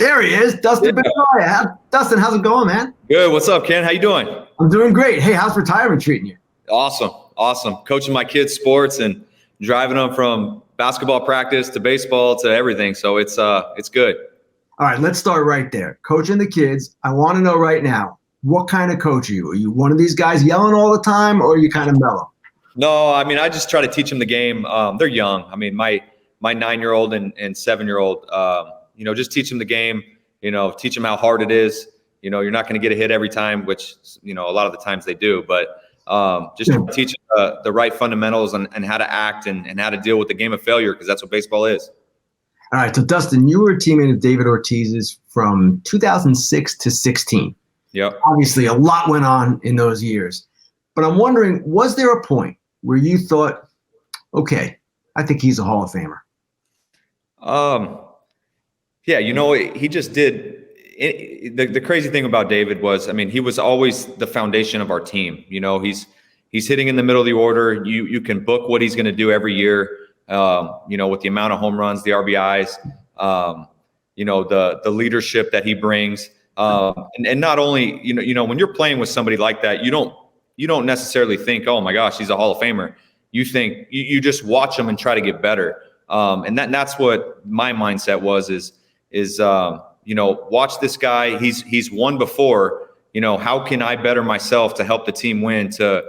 There he is, Dustin Pedroia. Dustin, how's it going, man? Good. What's up, Ken? How you doing? I'm doing great. Hey, how's retirement treating you? Awesome. Coaching my kids' sports and driving them from basketball practice to baseball to everything. So it's good. All right, let's start right there. Coaching the kids. I want to know right now, what kind of coach are you? Are you one of these guys yelling all the time, or are you kind of mellow? No, I mean, I just try to teach them the game. They're young. I mean, my 9-year-old and 7-year-old, just teach them the game, teach them how hard it is. You're not going to get a hit every time, which, a lot of the times they do, but just teach them the right fundamentals and how to act and how to deal with the game of failure, because that's what baseball is. All right. So, Dustin, you were a teammate of David Ortiz's from 2006 to 16. Yep. Obviously, a lot went on in those years. But I'm wondering, was there a point where you thought, okay, I think he's a Hall of Famer? Yeah, he just did. The crazy thing about David was, I mean, he was always the foundation of our team. He's hitting in the middle of the order. You can book what he's going to do every year. With the amount of home runs, the RBIs, the leadership that he brings, and not only when you're playing with somebody like that, you don't necessarily think, oh my gosh, he's a Hall of Famer. You think you just watch him and try to get better. And that's what my mindset was, is watch this guy. He's won before. How can I better myself to help the team win, to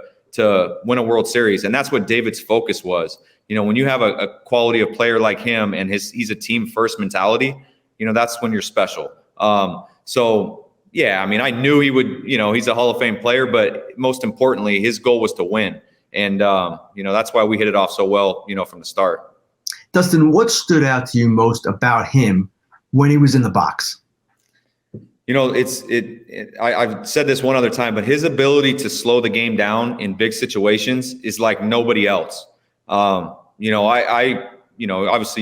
win a World Series? And that's what David's focus was. When you have a quality of player like him and he's a team first mentality, that's when you're special. So yeah, I mean, I knew he would, he's a Hall of Fame player, but most importantly, his goal was to win. And, that's why we hit it off so well, from the start. Dustin, what stood out to you most about him when he was in the box? I've said this one other time, but his ability to slow the game down in big situations is like nobody else. Obviously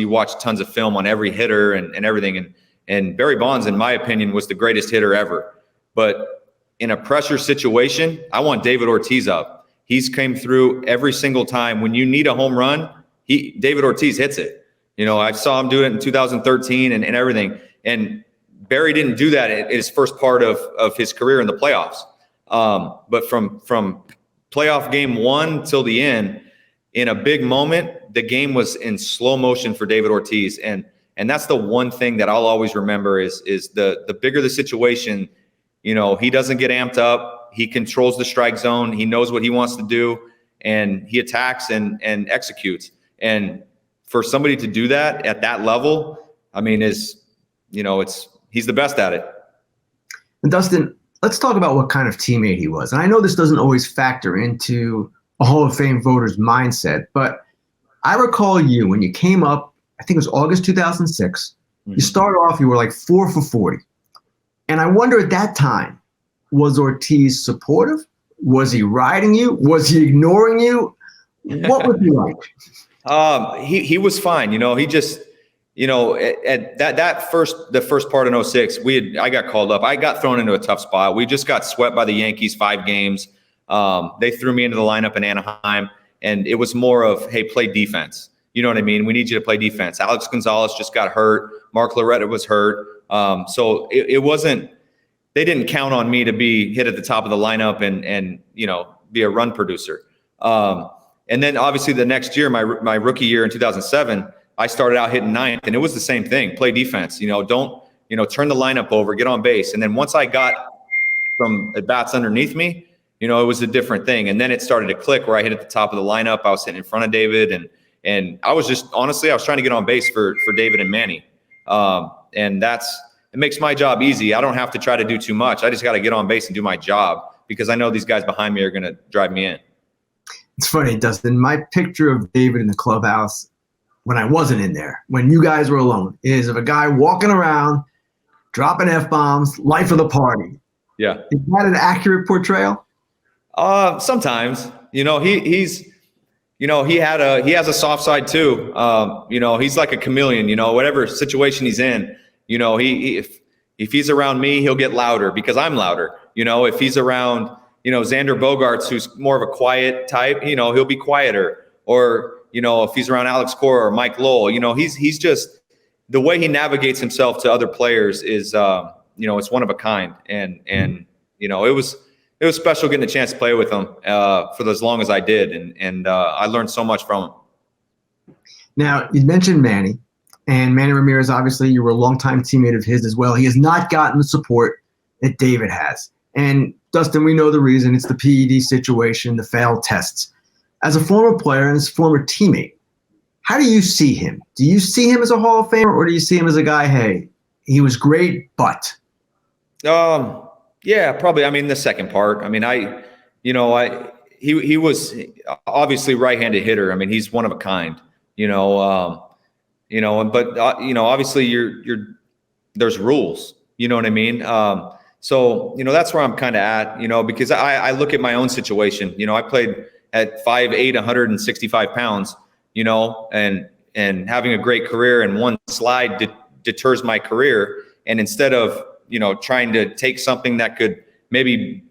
you watch tons of film on every hitter and everything. And Barry Bonds, in my opinion, was the greatest hitter ever. But in a pressure situation, I want David Ortiz up. He's came through every single time. When you need a home run, David Ortiz hits it. I saw him do it in 2013 and everything. And Barry didn't do that in his first part of his career in the playoffs. But from playoff game 1 till the end, in a big moment, the game was in slow motion for David Ortiz. And that's the one thing that I'll always remember is the bigger the situation, he doesn't get amped up. He controls the strike zone. He knows what he wants to do, and he attacks and executes. And for somebody to do that at that level, I mean, he's the best at it. And Dustin, let's talk about what kind of teammate he was. And I know this doesn't always factor into a Hall of Fame voter's mindset, but I recall you when you came up, I think it was August 2006. Mm-hmm. You started off, you were like 4 for 40. And I wonder at that time, was Ortiz supportive? Was he riding you? Was he ignoring you? What was he like? He was fine. He just, at the first part of 06, I got called up. I got thrown into a tough spot. We just got swept by the Yankees 5 games. They threw me into the lineup in Anaheim, and it was more of, hey, play defense. You know what I mean? We need you to play defense. Alex Gonzalez just got hurt. Mark Loretta was hurt. So it wasn't, they didn't count on me to be hit at the top of the lineup and be a run producer. And then obviously the next year, my rookie year in 2007, I started out hitting 9th, and it was the same thing. Play defense, don't, turn the lineup over, get on base. And then once I got some at bats underneath me, it was a different thing. And then it started to click where I hit at the top of the lineup. I was sitting in front of David, and I was just, honestly, I was trying to get on base for David and Manny. And it makes my job easy. I don't have to try to do too much. I just got to get on base and do my job, because I know these guys behind me are going to drive me in. It's funny, Dustin, my picture of David in the clubhouse when I wasn't in there, when you guys were alone, is of a guy walking around, dropping F-bombs, life of the party. Yeah. Is that an accurate portrayal? Sometimes, he has a soft side too. He's like a chameleon, whatever situation he's in, if he's around me, he'll get louder because I'm louder. If he's around, Xander Bogaerts, who's more of a quiet type, he'll be quieter. Or, if he's around Alex Cora or Mike Lowell, he's just, the way he navigates himself to other players is, it's one of a kind. And it was special getting a chance to play with him for as long as I did. And I learned so much from him. Now, you mentioned Manny, and Manny Ramirez, obviously, you were a longtime teammate of his as well. He has not gotten the support that David has. And Dustin, we know the reason. It's the PED situation, the failed tests. As a former player and as a former teammate, how do you see him? Do you see him as a Hall of Famer, or do you see him as a guy, hey, he was great, but? Yeah, probably. I mean, the second part. I mean, he was obviously right-handed hitter. I mean, he's one of a kind. Obviously there's rules. You know what I mean? So that's where I'm kind of at. Because I look at my own situation. I played at 5'8", 165 pounds. And having a great career, and one slide deters my career. And instead of, trying to take something that could maybe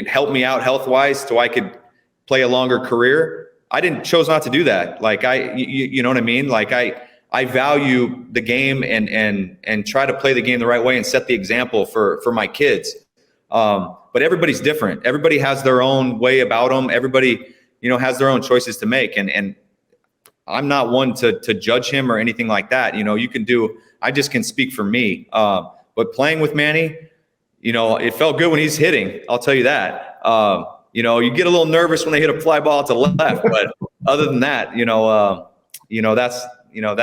help me out health-wise so I could play a longer career, I chose not to do that. Like you know what I mean? Like I value the game and try to play the game the right way and set the example for my kids. But everybody's different. Everybody has their own way about them. Everybody, has their own choices to make. And I'm not one to judge him or anything like that. I just can speak for me. But playing with Manny, it felt good when he's hitting. I'll tell you that. You get a little nervous when they hit a fly ball to the left, but other than that,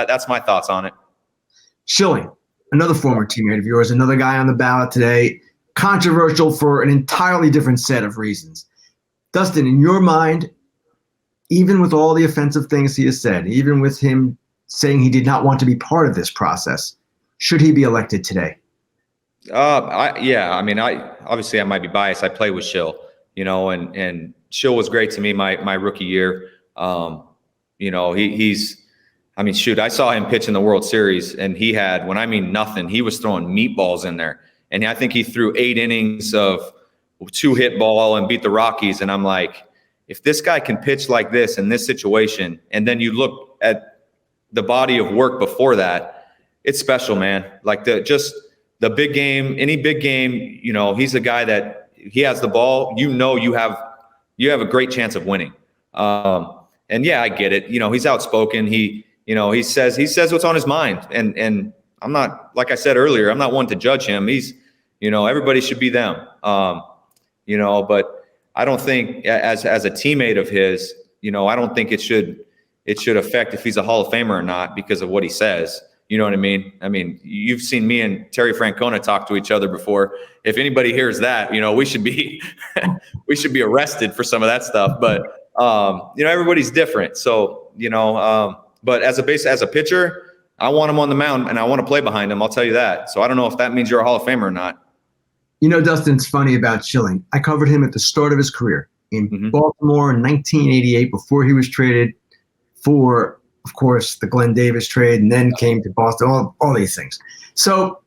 that's my thoughts on it. Schilling, another former teammate of yours, another guy on the ballot today, controversial for an entirely different set of reasons. Dustin, in your mind, even with all the offensive things he has said, even with him saying he did not want to be part of this process, should he be elected today? I might be biased. I play with Schill, and Schill was great to me my rookie year. I saw him pitch in the World Series, and he had, when I mean nothing, he was throwing meatballs in there. And I think he threw 8 innings of 2-hit ball and beat the Rockies. And I'm like, if this guy can pitch like this in this situation, and then you look at the body of work before that, it's special, man. Like the big game, any big game, he's a guy that he has the ball, you have a great chance of winning. And yeah, I get it. He's outspoken. He says what's on his mind. And I'm not, like I said earlier, I'm not one to judge him. He's, everybody should be them. But I don't think as a teammate of his, I don't think it should affect if he's a Hall of Famer or not because of what he says. You know what I mean? I mean, you've seen me and Terry Francona talk to each other before. If anybody hears that, we should be arrested for some of that stuff. But everybody's different. So but as a pitcher, I want him on the mound and I want to play behind him. I'll tell you that. So I don't know if that means you're a Hall of Famer or not. Dustin, it's funny about Schilling. I covered him at the start of his career in Baltimore in 1988 before he was traded for, of course, the Glenn Davis trade, and then came to Boston, all these things. So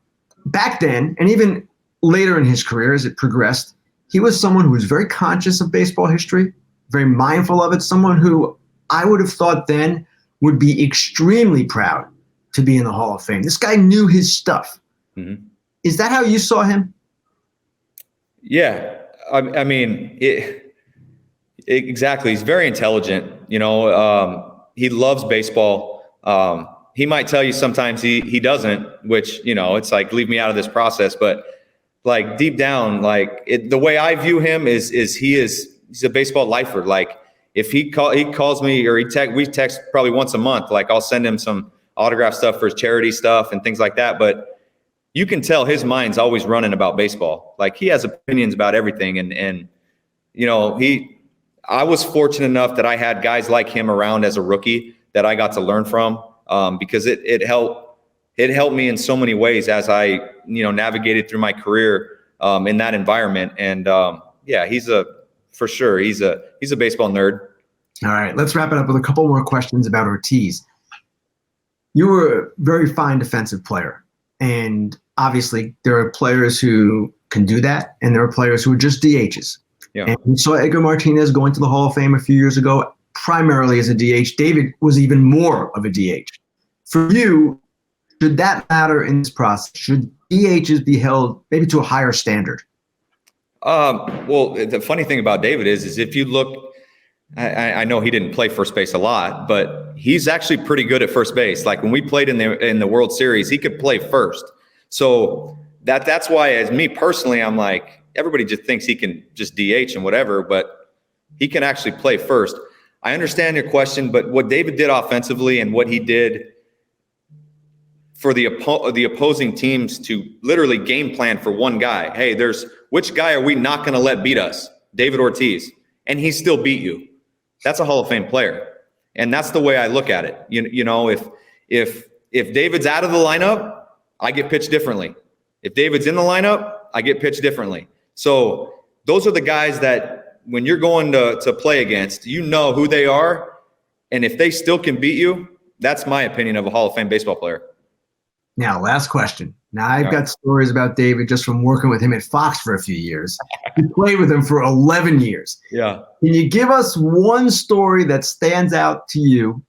back then, and even later in his career as it progressed, he was someone who was very conscious of baseball history, very mindful of it, someone who I would have thought then would be extremely proud to be in the Hall of Fame. This guy knew his stuff. Mm-hmm. Is that how you saw him? Yeah. I mean, exactly. He's very intelligent. He loves baseball. He might tell you sometimes he doesn't, which, it's like, leave me out of this process. But like deep down, like the way I view him is he's a baseball lifer. Like if he calls me or we text probably once a month, like I'll send him some autograph stuff for his charity stuff and things like that. But you can tell his mind's always running about baseball. Like he has opinions about everything. And I was fortunate enough that I had guys like him around as a rookie that I got to learn from, because it helped me in so many ways as I, navigated through my career, in that environment. And, he's a baseball nerd. All right, let's wrap it up with a couple more questions about Ortiz. You were a very fine defensive player, and obviously there are players who can do that, and there are players who are just DHs. Yeah. And we saw Edgar Martinez go into the Hall of Fame a few years ago, primarily as a DH. David was even more of a DH. For you, Should that matter in this process? Should DHs be held maybe to a higher standard? Well, the funny thing about David is if you look, I know he didn't play first base a lot, but he's actually pretty good at first base. Like when we played in the World Series, he could play first. So that's why, as me personally, I'm like, everybody just thinks he can just DH and whatever, but he can actually play first. I understand your question, but what David did offensively and what he did for the opposing teams to literally game plan for one guy. Hey, which guy are we not going to let beat us? David Ortiz. And he still beat you. That's a Hall of Fame player. And that's the way I look at it. You know, if David's out of the lineup, I get pitched differently. If David's in the lineup, I get pitched differently. So those are the guys that when you're going to play against, you know who they are. And if they still can beat you, that's my opinion of a Hall of Fame baseball player. Now, last question. Now, I've got stories about David just from working with him at Fox for a few years. You played with him for 11 years. Yeah. Can you give us one story that stands out to you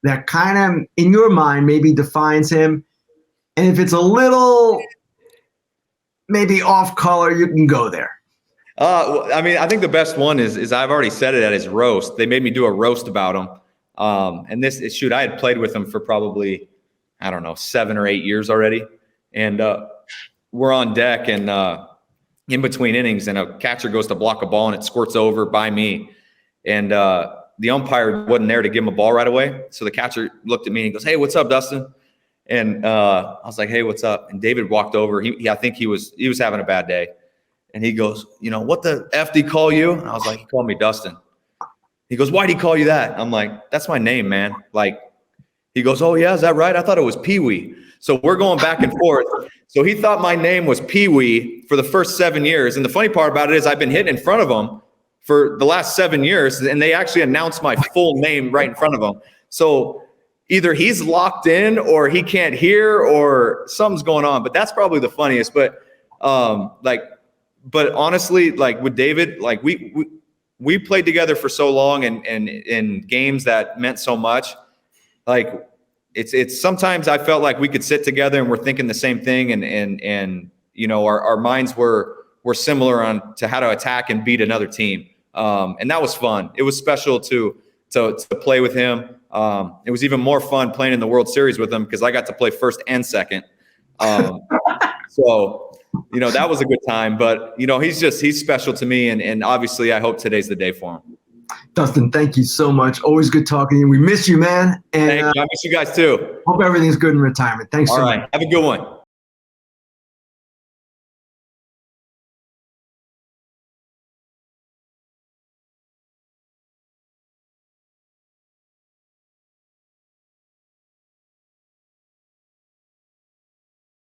that kind of, in your mind, maybe defines him? And if it's a little maybe off color, you can go there. I mean, I think the best one is I've already said it at his roast. They made me do a roast about him. And I had played with him for probably, I don't know, 7 or 8 years already. And we're on deck and in between innings, and a catcher goes to block a ball and it squirts over by me. And the umpire wasn't there to give him a ball right away. So the catcher looked at me and goes, "Hey, what's up, Dustin?" And I was like, "Hey, what's up?" And David walked over. I think he was having a bad day. And he goes, "What the F did he call you?" And I was like, "He called me Dustin." He goes, "Why'd he call you that?" I'm like, "That's my name, man." Like, he goes, "Oh, yeah, is that right? I thought it was Pee-wee." So we're going back and forth. So he thought my name was Pee-wee for the first 7 years. And the funny part about it is I've been hitting in front of him for the last 7 years, and they actually announced my full name right in front of him. So either he's locked in or he can't hear or something's going on. But that's probably the funniest. But but honestly, like with David, like we played together for so long and in games that meant so much. Like it's sometimes I felt like we could sit together and we're thinking the same thing and our minds were similar on to how to attack and beat another team. And that was fun. It was special to play with him. It was even more fun playing in the World Series with him because I got to play first and second. So that was a good time, but he's special to me. And obviously I hope today's the day for him. Dustin, thank you so much. Always good talking to you. We miss you, man. And thank you. I miss you guys too. Hope everything's good in retirement. Thanks so much. Have a good one.